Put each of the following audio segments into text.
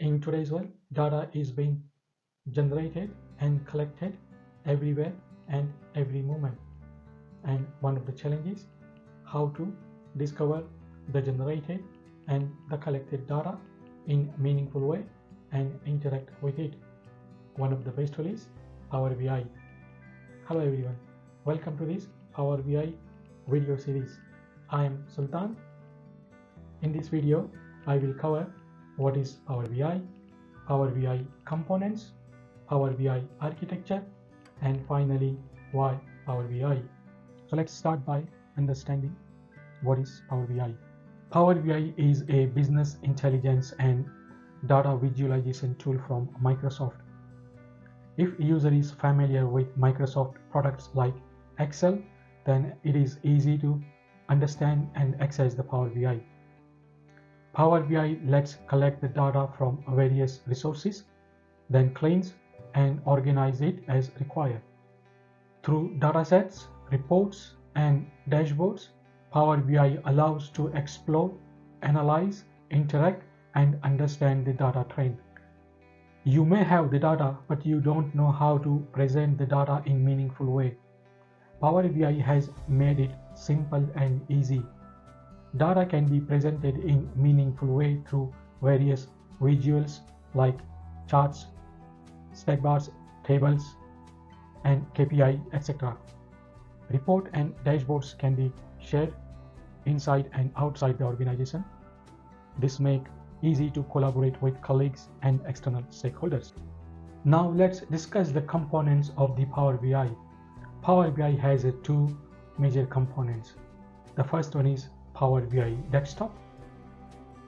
In today's world, data is being generated and collected everywhere and every moment. And one of the challenges, how to discover the generated and the collected data in meaningful way and interact with it. One of the best tools is Power BI. Hello everyone, welcome to this Power BI video series. I am Sultan. In this video, I will cover what is Power BI components, Power BI architecture, and finally why Power BI. So let's start by understanding what is Power BI. Power BI is a business intelligence and data visualization tool from Microsoft. If a user is familiar with Microsoft products like Excel, then it is easy to understand and access the Power BI. Power BI lets collect the data from various resources, then cleans and organize it as required. Through datasets, reports, and dashboards, Power BI allows to explore, analyze, interact, and understand the data trend. You may have the data, but you don't know how to present the data in a meaningful way. Power BI has made it simple and easy. Data can be presented in a meaningful way through various visuals like charts, stack bars, tables, and KPI, etc. Report and dashboards can be shared inside and outside the organization. This makes it easy to collaborate with colleagues and external stakeholders. Now let's discuss the components of the Power BI. Power BI has two major components. The first one is Power BI Desktop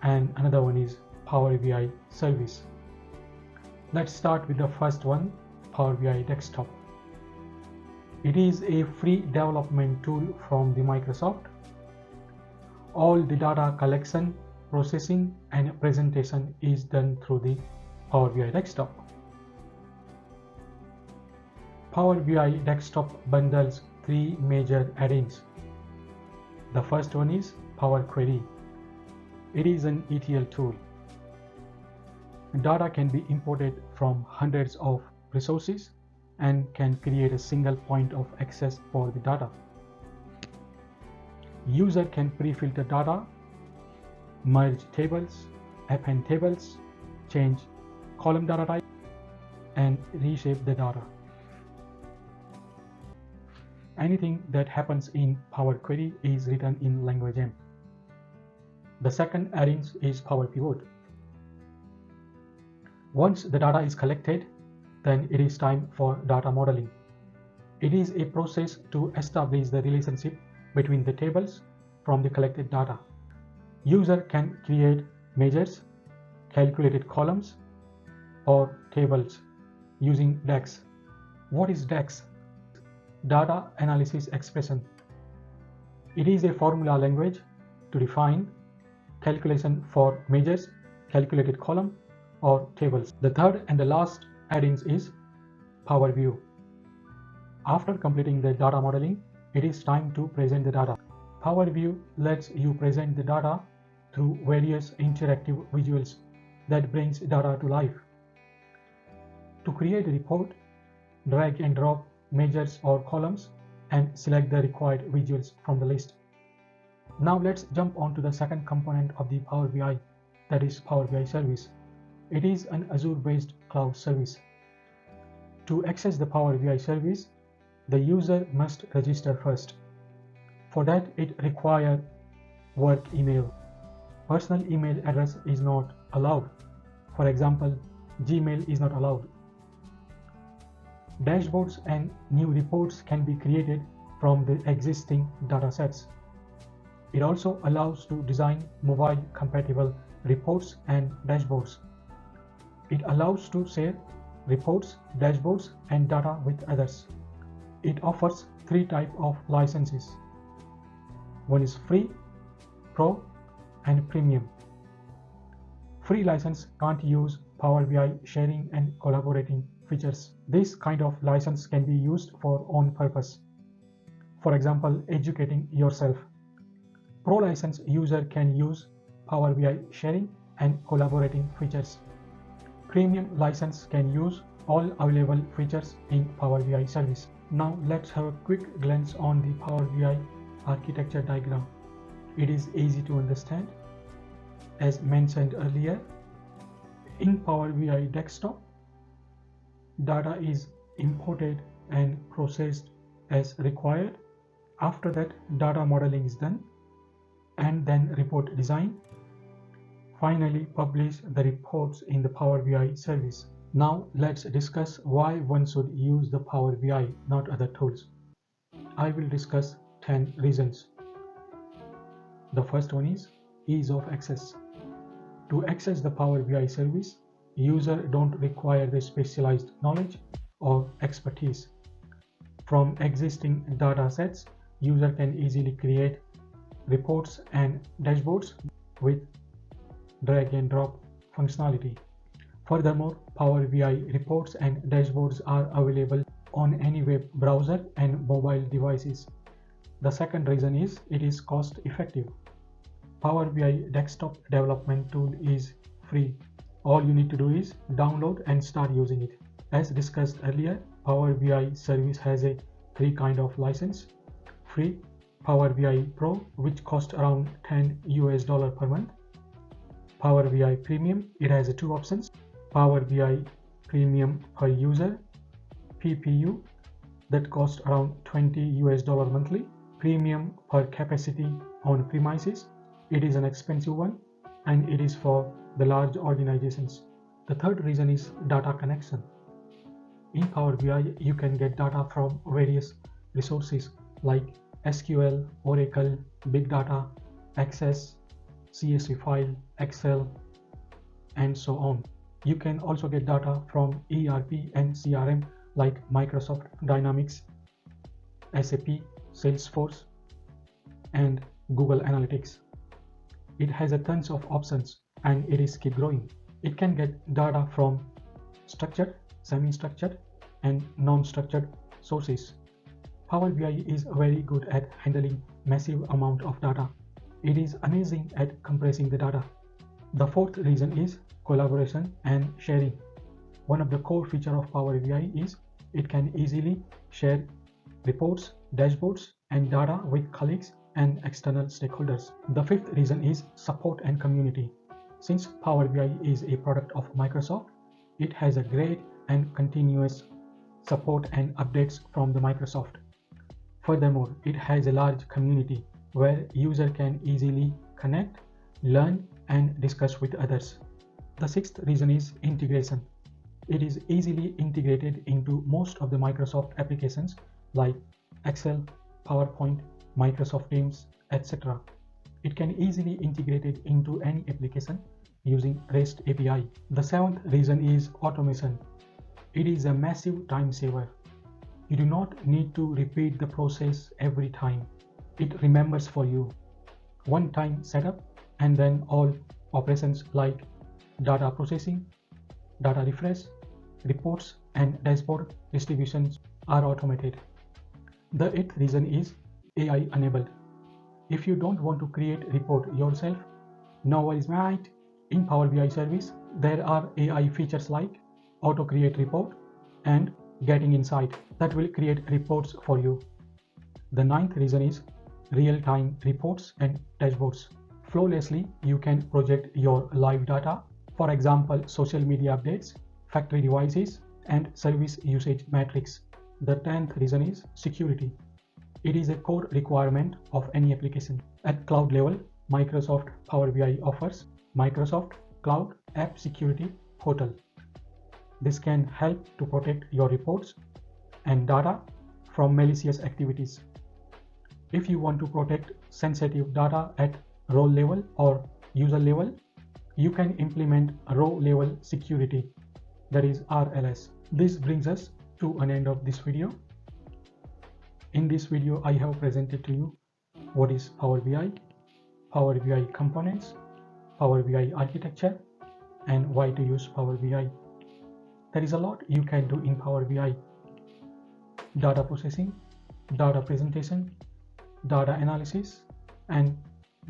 and another one is Power BI Service. Let's start with the first one, Power BI Desktop. It is a free development tool from the Microsoft. All the data collection, processing, and presentation is done through the Power BI Desktop. Power BI Desktop bundles three major add-ins. The first one is Power Query. It is an ETL tool. Data can be imported from hundreds of resources and can create a single point of access for the data. User can pre-filter data, merge tables, append tables, change column data type, and reshape the data. Anything that happens in Power Query is written in Language M. The second add-in is Power Pivot. Once the data is collected, then it is time for data modeling. It is a process to establish the relationship between the tables from the collected data. User can create measures, calculated columns, or tables using DAX. What is DAX? Data Analysis Expression. It is a formula language to define calculation for measures, calculated column, or tables. The third and the last add-in is Power View. After completing the data modeling, it is time to present the data. Power View lets you present the data through various interactive visuals that brings data to life. To create a report, drag and drop measures or columns and select the required visuals from the list. Now let's jump on to the second component of the Power BI, that is Power BI Service. It is an Azure-based cloud service. To access the Power BI service, the user must register first. For that, it requires work email. Personal email address is not allowed. For example, Gmail is not allowed. Dashboards and new reports can be created from the existing datasets. It also allows to design mobile-compatible reports and dashboards. It allows to share reports, dashboards, and data with others. It offers three types of licenses. One is free, pro, and premium. Free license can't use Power BI sharing and collaborating features. This kind of license can be used for own purpose. For example, educating yourself. Pro license user can use Power BI sharing and collaborating features. Premium license can use all available features in Power BI service. Now let's have a quick glance on the Power BI architecture diagram. It is easy to understand. As mentioned earlier, in Power BI desktop, data is imported and processed as required. After that, data modeling is done, and then report design. Finally, publish the reports in the Power BI service. Now let's discuss why one should use the Power BI, not other tools. I will discuss 10 reasons. The first one is ease of access. To access the Power BI service, user don't require the specialized knowledge or expertise. From existing data sets, user can easily create reports and dashboards with drag and drop functionality. Furthermore, Power BI reports and dashboards are available on any web browser and mobile devices. The second reason is it is cost effective. Power BI desktop development tool is free. All you need to do is download and start using it. As discussed earlier, Power BI service has a 3 kind of license. Free, Power BI Pro, which costs around $10 per month. Power BI Premium, it has 2 options. Power BI Premium per user, PPU, that costs around $20 monthly. Premium per capacity on premises, it is an expensive one, and it is for the large organizations. The third reason is data connection. In Power BI, you can get data from various resources like SQL, Oracle, Big Data, Access, CSV file, Excel, and so on. You can also get data from ERP and CRM like Microsoft Dynamics, SAP, Salesforce, and Google Analytics. It has a tons of options and it is keep growing. It can get data from structured, semi-structured, and non-structured sources. Power BI is very good at handling massive amount of data. It is amazing at compressing the data. The fourth reason is collaboration and sharing. One of the core features of Power BI is it can easily share reports, dashboards, and data with colleagues and external stakeholders. The fifth reason is support and community. Since Power BI is a product of Microsoft, it has a great and continuous support and updates from the Microsoft. Furthermore, it has a large community where user can easily connect, learn, and discuss with others. The sixth reason is integration. It is easily integrated into most of the Microsoft applications like Excel, PowerPoint, Microsoft Teams, etc. It can easily integrate it into any application using REST API. The seventh reason is automation. It is a massive time saver. You do not need to repeat the process every time. It remembers for you. One time setup, and then all operations like data processing, data refresh, reports, and dashboard distributions are automated. The eighth reason is AI enabled. If you don't want to create report yourself, no worries mate. In Power BI service, there are AI features like auto create report and getting insight that will create reports for you. The ninth reason is real-time reports and dashboards. Flawlessly, you can project your live data, for example, social media updates, factory devices, and service usage metrics. The 10th reason is security. It is a core requirement of any application. At cloud level, Microsoft Power BI offers Microsoft Cloud App Security Portal. This can help to protect your reports and data from malicious activities. If you want to protect sensitive data at role level or user level, you can implement row level security, that is RLS. This brings us to an end of this video. In this video, I have presented to you what is Power BI, Power BI components, Power BI architecture, and why to use Power BI. There is a lot you can do in Power BI. Data processing, data presentation, data analysis, and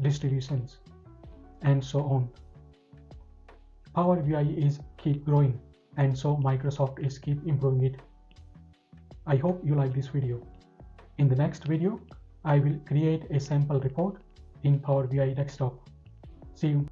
distributions, and so on. Power BI is keep growing, and so Microsoft is keep improving it. I hope you like this video. In the next video, I will create a sample report in Power BI desktop. See you.